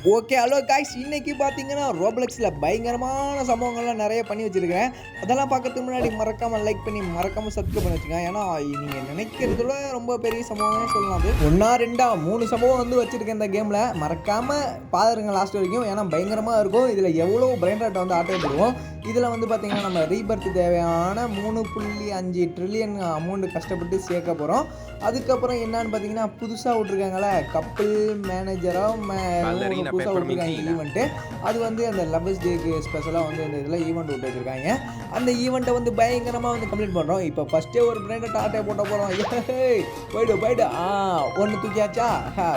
Okay hello guys, இன்னைக்கு பார்த்தீங்கன்னா ரோப்ளெக்ஸில் பயங்கரமான சம்பவங்கள்லாம் நிறைய பண்ணி வச்சுருக்கிறேன். அதெல்லாம் பார்க்கறதுக்கு முன்னாடி மறக்காமல் லைக் பண்ணி மறக்காமல் சப்ஸ்கிரைப் பண்ணி வச்சுக்கோங்க. ஏன்னா நீங்கள் நினைக்கிறதுல ரொம்ப பெரிய சம்பவமே சொல்லலாம். அது ஒன்றா ரெண்டா 3 சம்பவம் வந்து வச்சுருக்கேன் இந்த கேமில். மறக்காமல் பாருங்க லாஸ்ட் வரைக்கும், ஏன்னா பயங்கரமாக இருக்கும். இதில் எவ்வளோ பிரெயின் ராட்டை வந்து ஆட்டப்படுவோம். இதில் வந்து பார்த்தீங்கன்னா நம்ம ரீபர்த் தேவையான 3.5 ட்ரில்லியன் அமௌண்ட் கஷ்டப்பட்டு சேர்க்க போகிறோம். அதுக்கப்புறம் என்னன்னு பார்த்தீங்கன்னா புதுசாக விட்ருக்காங்களே கப்பல் மேனேஜராக புதுசாக விட்ருக்காங்க ஈவெண்ட்டு. அது வந்து அந்த லவ்வர்ஸ் டேக்கு ஸ்பெஷலாக வந்து அந்த இதில் ஈவெண்ட் விட்டு வச்சுருக்காங்க. அந்த ஈவெண்ட்டை வந்து பயங்கரமாக வந்து கம்ப்ளீட் பண்ணுறோம். இப்போ ஃபஸ்ட்டே ஒரு பிரெண்டை டாட்டே போட்ட போகிறோம். போய்டு ஒன்று தூக்கியாச்சா,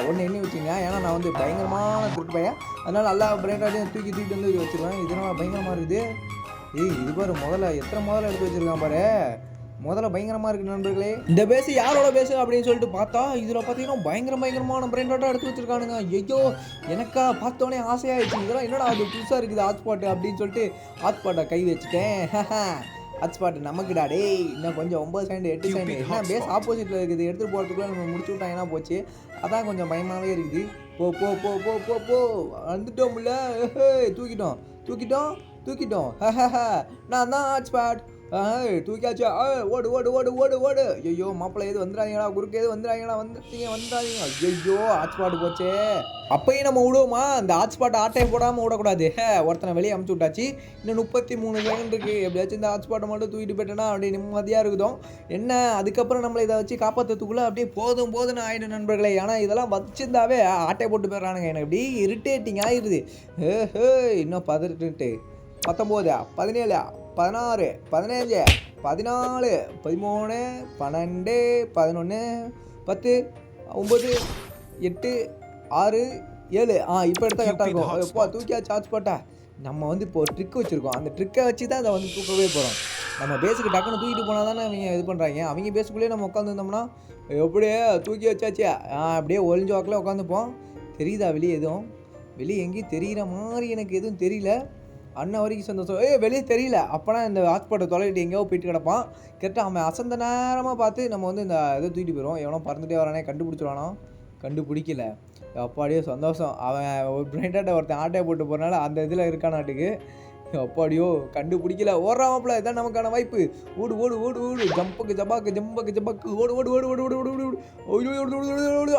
ஒன்று எண்ணி வச்சுங்க. ஏன்னா நான் வந்து பயங்கரமான திருட்டு பையன், அதனால் எல்லா பிரெண்டாட்டையும் தூக்கிட்டு வந்து வச்சுருவேன். இதனால் பயங்கரமாக இருக்குது. இது பாரு, முதல்ல எத்தனை முதல்ல எடுத்து வச்சுருக்கான் பாரு. முதல்ல பயங்கரமாக இருக்குது நண்பர்களே. இந்த பேஸு யாரோட பேஸு அப்படின்னு சொல்லிட்டு பார்த்தா இதில் பார்த்தீங்கன்னா பயங்கரமான பிரெண்டாட்டம் எடுத்து வச்சுருக்கானுங்க. ஐயோ, எனக்கா பார்த்தோன்னே ஆசையாகிடுச்சு. இதெல்லாம் என்னடா அது புதுசாக இருக்குது ஹாட்ஸ்பாட்டு அப்படின்னு சொல்லிட்டு ஹாட்ஸ்பாட்டை கை வச்சுட்டேன். ஹாட்ஸ்பாட் நமக்குடா டே. இன்னும் கொஞ்சம் 9 செகண்ட் 8 செகண்ட். என்ன பேஸ் ஆப்போசிட்டில் இருக்குது, எடுத்துகிட்டு போகிறதுக்குள்ளே நம்ம முடிச்சு விட்டாங்கன்னா போச்சு. அதான் கொஞ்சம் பயமாகவே இருக்குது. போ போ போ போ போ போ வந்துட்டோம்ல. தூக்கிட்டோம். நான் தான் ஹாட்ஸ்பாட். தூக்கியாச்சா. ஓடு ஓடு ஓடு ஓடு ஓடு. ஐயோ மாப்பிள்ளை எது வந்துடாதீங்களா, குறுக்கு எது வந்துடாதீங்களா, வந்துடாதீங்க. ஐயோ ஹாட்ஸ்பாட் போச்சே. அப்பயும் நம்ம விடுவோமா? அந்த ஹாட்ஸ்பாட் ஆட்டையை போடாமல் விடக்கூடாது. ஒருத்தனை வெளியே அமுச்சு விட்டாச்சு. இன்னும் 33 செகண்ட் இருக்குது. எப்படியாச்சும் இந்த ஹாட்ஸ்பாட்டை மட்டும் தூக்கிட்டு போயிட்டேன்னா அப்படியே நிம்மதியாக இருக்குதும். என்ன அதுக்கப்புறம் நம்மளை இதை வச்சு காப்பாற்றுறதுக்குள்ளே அப்படியே போதும்னு ஆயிடும் நண்பர்களே. ஏன்னா இதெல்லாம் வச்சிருந்தாவே ஆட்டையை போட்டு போயிடுறானுங்க. எனக்கு இப்படி இரிட்டேட்டிங் ஆயிடுது. இன்னும் 18 19 17 16 15 14 13 12 11 10 9 8 6 7. இப்போ எடுத்தால் கரெக்டாக இருக்கும். எப்போ தூக்கியாச்சு ஹாட்ஸ்பாட்டை. நம்ம வந்து இப்போ ஒரு ட்ரிக் வச்சுருக்கோம். அந்த ட்ரிக்கை வச்சு தான் அதை வந்து தூக்கவே போகிறோம். நம்ம பேஸுக்கு டக்குன்னு தூக்கிட்டு போனால் தானே அவங்க இது பண்ணுறாங்க. அவங்க பேஸுக்குள்ளேயே நம்ம உட்காந்துருந்தோம்னா எப்படியே தூக்கி வச்சாச்சு. அப்படியே ஒளிஞ்ச வாக்கில் உட்காந்துப்போம். தெரியுதா வெளியே எதுவும்? வெளியே எங்கேயும் தெரிகிற மாதிரி எனக்கு எதுவும் தெரியல. அண்ணன் வரைக்கும் சந்தோஷம். வெளியே தெரியல. அப்போனா இந்த ஹாட்ஸ்பாட்டை தொலைவிட்டு எங்கேயோ போயிட்டு கிடப்பான். கரெக்டாக அவன் அசந்த நேரமாக பார்த்து நம்ம வந்து இந்த இதை தூக்கிட்டு போயிடுவோம். எவனோ பறந்துட்டே வரானே, கண்டுபிடிச்சிடுவானோ. கண்டுபிடிக்கல. அப்பாடியோ சந்தோஷம். அவன் ஒரு பிரெண்டாட்ட ஒருத்தன் ஆட்டையை போட்டு போகிறனால அந்த இதில் இருக்கானாட்டுக்கு. அப்பாடியோ கண்டுபிடிக்கல. ஓடுறாமப்பில் இதான் நமக்கான வாய்ப்பு. ஓடு ஓடு ஓடு ஓடு. ஜம்பாக்கு ஓடு ஓடு ஓடு ஓடு ஓடு ஓடு ஓடு.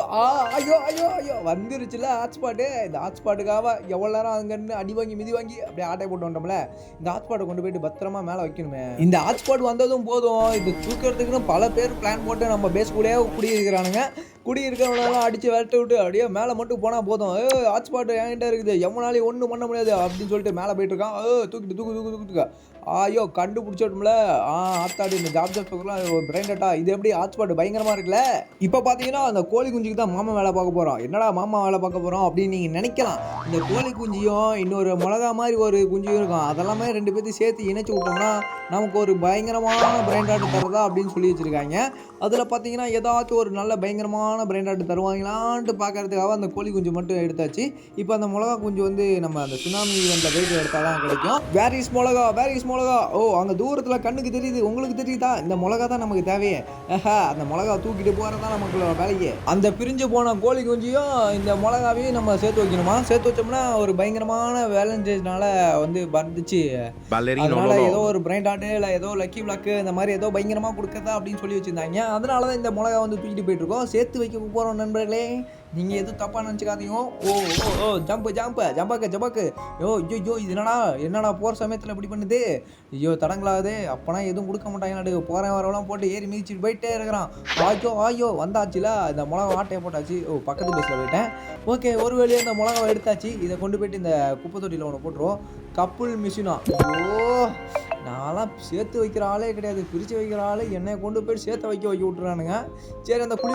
ஐயோ வந்துருச்சுல ஹாட்ஸ்பாட்டு. இந்த ஹாட்ஸ்பாட்டுக்காக எவ்வளோ நேரம் அங்கன்னு அடி வாங்கி மிதி வாங்கி அப்படியே ஆட்டை போட்டு வந்தோம்ல. இந்த ஹாட்ஸ்பாட்டை கொண்டு போயிட்டு பத்திரமா மேலே வைக்கணுமே. இந்த ஹாட்ஸ்பாட் வந்ததும் போதும், இது தூக்கிறதுக்குன்னு பல பேர் பிளான் போட்டு நம்ம பேஸ் கூடயே குடியிருக்கிறானுங்க. குடியிருக்கிறவனெல்லாம் அடித்து விரட்டு விட்டு அப்படியே மேலே மட்டும் போனால் போதும். ஹாட்ஸ்பாட்டு என்கிட்ட இருக்குது, எவனாலையும் ஒன்றும் பண்ண முடியாது அப்படின்னு சொல்லிட்டு மேலே போயிட்டு இருக்கான். தூக்கிட்டு ஐயோ கண்டுபிடிச்சோம்ல. ஆத்தாடி இந்த ஜாப் ஒரு பிரெயின் டேட்டா. இது எப்படி ஹாட்ஸ்பாட் பயங்கரமாக இருக்குல்ல. இப்போ பார்த்தீங்கன்னா அந்த கோழி குஞ்சுக்கு தான் மாமா வேலை பார்க்க போகிறோம். என்னடா மாமா வேலை பார்க்க போகிறோம் அப்படின்னு நீங்கள் நினைக்கலாம். இந்த கோழி குஞ்சியும் இன்னொரு மிளகா மாதிரி ஒரு குஞ்சியும் இருக்கும். அதெல்லாமே 2 பேர்த்தையும் சேர்த்து இணைச்சி விட்டோம்னா நமக்கு ஒரு பயங்கரமான பிரெயின் டாட் தரதா அப்படின்னு சொல்லி வச்சுருக்காங்க. அதில் பார்த்தீங்கன்னா ஏதாச்சும் ஒரு நல்ல பயங்கரமான பிரெயின் டாட் தருவாங்களான்ட்டு பார்க்கறதுக்காக அந்த கோழி குஞ்சு மட்டும் எடுத்தாச்சு. இப்போ அந்த மிளகா குஞ்சு வந்து நம்ம அந்த சுனாமி ஈவெண்ட்டில் போயிட்டு எடுத்தால் தான் கிடைக்கும். வேர் இஸ் மிளகா. அங்கே தூரத்தில் கண்ணுக்கு தெரியுது, உங்களுக்கு தெரியுதா? இந்த மிளகா தான் நமக்கு தேவையே. அந்த மிளகா தூக்கிட்டு போகிறது தான் நமக்கு வேலையே. அந்த பிரிஞ்சு போன கோழி குஞ்சியும் இந்த மிளகாவையும் நம்ம சேர்த்து வைக்கணுமா. சேர்த்து வச்சோம்னா ஒரு பயங்கரமான வேலன்டேஜ்னால வந்து வந்துச்சு. அதனால ஏதோ ஒரு பிரெயின் டாட்டு இல்லை ஏதோ லக்கி பிளாக்கு இந்த மாதிரி ஏதோ பயங்கரமாக கொடுக்கறதா அப்படின்னு சொல்லி வச்சுருந்தாங்க. அதனால தான் இந்த மிளகா வந்து தூக்கிட்டு போயிட்டுருக்கோம். சேர்த்து வைக்க போகிறோம் நண்பர்களே. நீங்கள் எதுவும் தப்பாக நினச்சிக்காதீங்க. ஜம்பாக்கு. ஐயோ இது என்னடா போகிற சமயத்தில் இப்படி பண்ணுது. ஐயோ தடங்களாகுது. அப்போனா எதுவும் கொடுக்க மாட்டாங்க. போகிறேன் வரவெல்லாம் போட்டு ஏறி மிதிச்சுட்டு போயிட்டே இருக்கிறான். ஐயோ வந்தாச்சுல. இந்த மிளகா ஆட்டையை போட்டாச்சு. பக்கத்து பேஸில் போயிட்டேன். ஓகே, ஒரு வேலையை இந்த மிளகாவை எடுத்தாச்சு. இதை கொண்டு போயிட்டு இந்த குப்பை தொட்டியில் ஒன்று போட்டுருவோம். கப்புள் மிஷினா. ஐயோ நான்லாம் சேர்த்து வைக்கிற ஆளே கிடையாது. பிரித்து வைக்கிற ஆளே என்னை கொண்டு போய்ட்டு சேர்த்து வைக்க விட்டுறானுங்க. சரி அந்த கோழி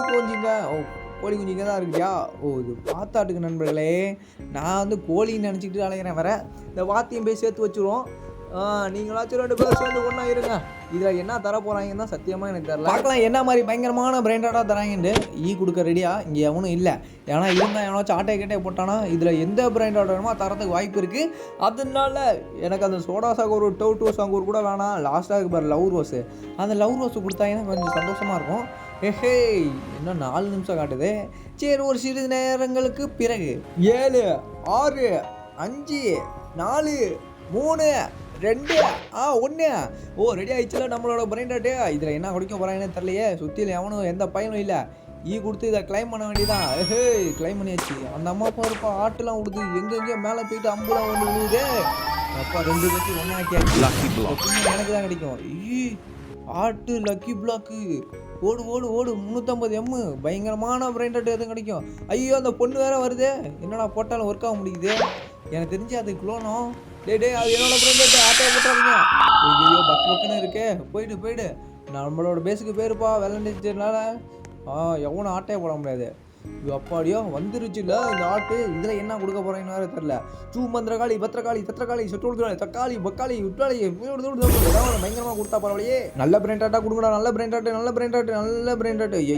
குஞ்சிங்க தான் இருக்குயா. இது பார்த்தாட்டுக்கு நண்பர்களே. நான் வந்து கோழின்னு நினச்சிக்கிட்டு அலைகிறேன். வேற இந்த வாத்தியம் போய் சேர்த்து வச்சுருவோம். நீங்களாச்சும் 2 பேர் சேர்ந்து ஒன்றா இருங்க. இதில் என்ன தர போகிறாங்கன்னு தான் சத்தியமாக எனக்கு தெரியல. பார்க்கலாம் என்ன மாதிரி பயங்கரமான பிரெண்டாக தராங்கன்ட்டு. கொடுக்க ரெடியா இங்கே எவனும் இல்லை. ஏன்னா இருந்தால் எவனாச்சும் ஆட்டையை போட்டானா இதில் எந்த பிரெண்டாக வேணுமோ தரத்துக்கு வாய்ப்பு இருக்குது. அதனால எனக்கு அந்த சோடா சாங்கூர் டவுட்டு சாங்கூர் கூட வேணாம். லாஸ்ட்டாக பாரு லவ் ரோஸு. அந்த லவ் ரோஸு கொடுத்தாங்கன்னா கொஞ்சம் சந்தோஷமாக இருக்கும். ஹே இன்னும் 4 நிமிஷம் காட்டுது. சரி, ஒரு சிறிது நேரங்களுக்கு பிறகு 7 6 5 4 3 2 1 ரெடி ஆயிடுச்சுல நம்மளோட பிரைன் ராட்டு. இதில் என்ன குடிக்க போகிறாங்கன்னு தெரியலையே. சுற்றியில் எவனும் எந்த பையனும் இல்லை. கொடுத்து இதை கிளைம் பண்ண வேண்டியதான். கிளைம் பண்ணியாச்சு. அந்த அம்மா பாருப்பா ஆட்டுலாம் விடுது. எங்கெங்கேயோ மேலே போயிட்டு அம்புலாம் வந்து விழுவுது. அப்பா 2 பேருக்கு ஒன்றாக்கியாச்சு. எனக்கு தான் கிடைக்கும். ஆட்டு லக்கி பிளாக்கு. ஓடு ஓடு ஓடு 350 பயங்கரமான பிரைன் ராட் எதுவும் கிடைக்கும். ஐயோ அந்த பொண்ணு வேற வருது. என்னடா போட்டாலும் ஒர்க் ஆக முடியுது. எனக்கு தெரிஞ்சு அது குளோனும். டே அது என்னோட பிரைன் ராட். ஆட்டையை போட்டாருங்க. ஐயோ பக்குன்னு இருக்கே. போயிடு நம்மளோட பேஸுக்கு பேருப்பா விளையாண்டுனால எவனும் ஆட்டையை போட முடியாது. அப்பாடியோ வந்துருச்சுல்ல இந்த ஆட்டு. இதில் என்ன கொடுக்க போகிறேன்னு வேறு தெரில. மந்திரகாளி பத்திரகாளி தத்திரகாளி சொட்டு தக்காளி பக்காளி உட்டாளி ஏதாவது பயங்கரமாக கொடுத்தா பரவாயில்லையே. நல்ல பிரைன் ராட்டாக கொடுங்கடா. நல்ல பிரைன் ராட்டு. ஐயோ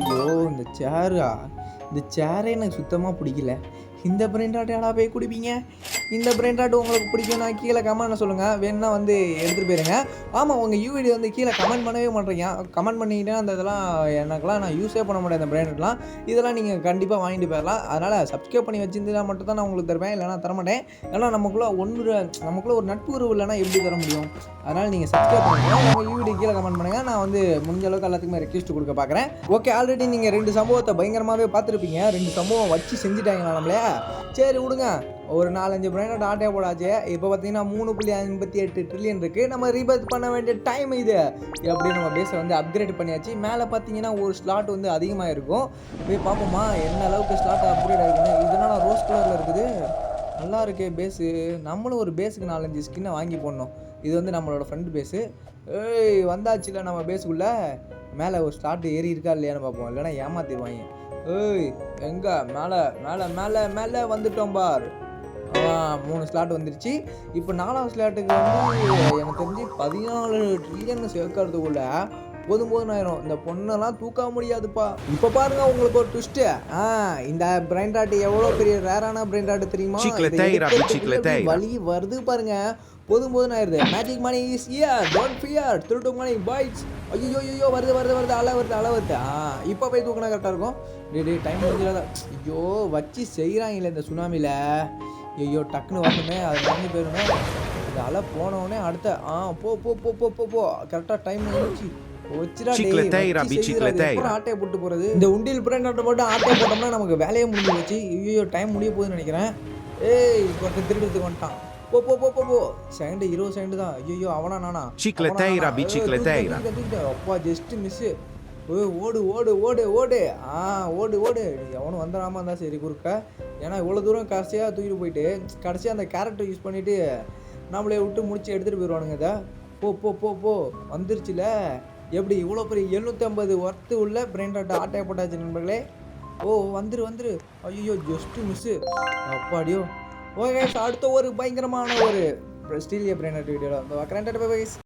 இந்த சேரே எனக்கு சுத்தமாக பிடிக்கல. இந்த பிரைன் ராட் யாரா போய் குடிப்பீங்க? இந்த பிரைன் ராட் உங்களுக்கு பிடிக்கும்னா கீழே கமெண்ட்ல சொல்லுங்கள். வேணுன்னா வந்து எடுத்துகிட்டு போயிருங்க. ஆமாம், உங்கள் யூவிடி வந்து கீழே கமெண்ட் பண்ணவே மாட்டேறீங்க. கமெண்ட் பண்ணிக்கிட்டே அந்த இதெல்லாம் எனக்குலாம் நான் யூஸே பண்ண முடியாது. இந்த பிரைன் ராட்லாம் இதெல்லாம் நீங்கள் கண்டிப்பாக வாங்கிட்டு போயிடலாம். அதனால் சப்ஸ்கிரைப் பண்ணி வச்சிருந்தா மட்டும் தான் நான் உங்களுக்கு தருவேன். இல்லைனா தரமாட்டேன். ஏன்னா நமக்குள்ளே ஒரு நட்பு உறவு இல்லைனா எப்படி தர முடியும்? அதனால் நீங்கள் சப்ஸ்கிரைப் பண்ணுங்கள். உங்கள் யூவிடி கீழே கமெண்ட் பண்ணுங்கள். நான் வந்து முடிஞ்ச அளவுக்கு எல்லாத்துக்குமே ரெக்வெஸ்ட் கொடுக்க பார்க்குறேன். ஓகே, ஆல்ரெடி நீங்கள் 2 சம்பவத்தை பயங்கரமாகவே பார்த்துருப்பீங்க. 2 சம்பவம் வச்சு செஞ்சுட்டாங்களா நம்மளே. சரி விடுங்க. ஒரு 4-5 பிரைன் ராட் ஆட்டையாக போடாச்சு. இப்போ பார்த்தீங்கன்னா 3.58 ட்ரில்லியன் இருக்குது. நம்ம ரீபர்த் பண்ண வேண்டிய டைம் இது. எப்படி நம்ம பேஸை வந்து அப்கிரேட் பண்ணியாச்சு. மேலே பார்த்தீங்கன்னா ஒரு ஸ்லாட் வந்து அதிகமாக இருக்கும். போய் பார்ப்போமா என்ன அளவுக்கு ஸ்லாட் அப்கிரேட் ஆகிருக்குன்னு. இதனால ரோஸ் கலரில் இருக்குது. நல்லா இருக்கே பேஸு. நம்மளும் ஒரு பேஸுக்கு 4-5 ஸ்கின்னை வாங்கி போடணும். இது வந்து நம்மளோட ஃப்ரெண்டு பேஸு. வந்தாச்சுல நம்ம பேஸுக்குள்ளே. மேலே ஒரு ஸ்லாட் ஏறி இருக்கா இல்லையான்னு பார்ப்போம். இல்லைன்னா ஏமாத்திடுவாங்க. எங்கே மேலே வந்துட்டோம் பார். 3 ஸ்லாட் வந்துருச்சு. இப்போ 4வது ஸ்லாட்டுக்கு வந்து எனக்கு தெரிஞ்சு 14 ட்ரில்லியன் சேர்க்கறதுக்குள்ள போதும் ஆயிரும். இந்த பொண்ணெல்லாம் தூக்க முடியாதுப்பா. இப்போ பாருங்க உங்களுக்கு ஒரு ட்விஸ்ட்டு. இந்த பிரைன் ராட் எவ்வளோ பெரிய ரேரான பிரைன் ராட் தெரியுமா? வலி வருது பாருங்க. போதும் ஆயிடுது. Magic money is here. Don't fear. திருட்டு மணி பாய்ஸ். ஐயோ வருது அலை வருது. இப்போ போய் தூக்கினா கரெக்டாக இருக்கும். டே டைம் முடிஞ்சிடாத. ஐயோ வச்சு செய்கிறாங்களே இந்த சுனாமியில். ஐயோ டக்குன்னு வரணுமே. அது வந்து போயிருமே. இந்த அலை போனவுடனே அடுத்த போ கரெக்டாக டைம் முடிஞ்சு ஆட்டையை போட்டு போகிறது. இந்த உண்டியல் பிரைன் ராட்டை போட்டு ஆட்டையை போட்டோம்னா நமக்கு வேலையே முடிஞ்சு வச்சு. ஐயோ டைம் முடிய போகுதுன்னு நினைக்கிறேன். ஒருத்தர் திருடுறதுக்கு வந்துட்டான். போ செகண்ட் 20 செகண்ட் தான். ஐயோ அவனா நானா? அப்பா ஜஸ்ட் மிஸ்ஸு. ஓடு எவனும் வந்துடாமல் இருந்தால் சரி குறுக்க. ஏன்னா இவ்வளோ தூரம் கடைசியாக தூக்கிட்டு போயிட்டு கடைசியாக அந்த கேரக்டர் யூஸ் பண்ணிவிட்டு நம்மளே விட்டு முடிச்சு எடுத்துகிட்டு போயிடுவானுங்க. இதை போ வந்துருச்சுல. எப்படி இவ்வளோ பெரிய 750 ஒர்த்து உள்ள பிரைன் ராட் ஆட்டையை போட்டாச்சு நண்பர்களே. வந்துரு. ஐயோ ஜஸ்ட்டு மிஸ்ஸு. அப்பாடியோ. ஓகே, அடுத்த ஒரு பயங்கரமான ஒரு ஸ்டீலிய பிரைன் ராட் வீடியோவில் வந்து பார்க்குறேன்.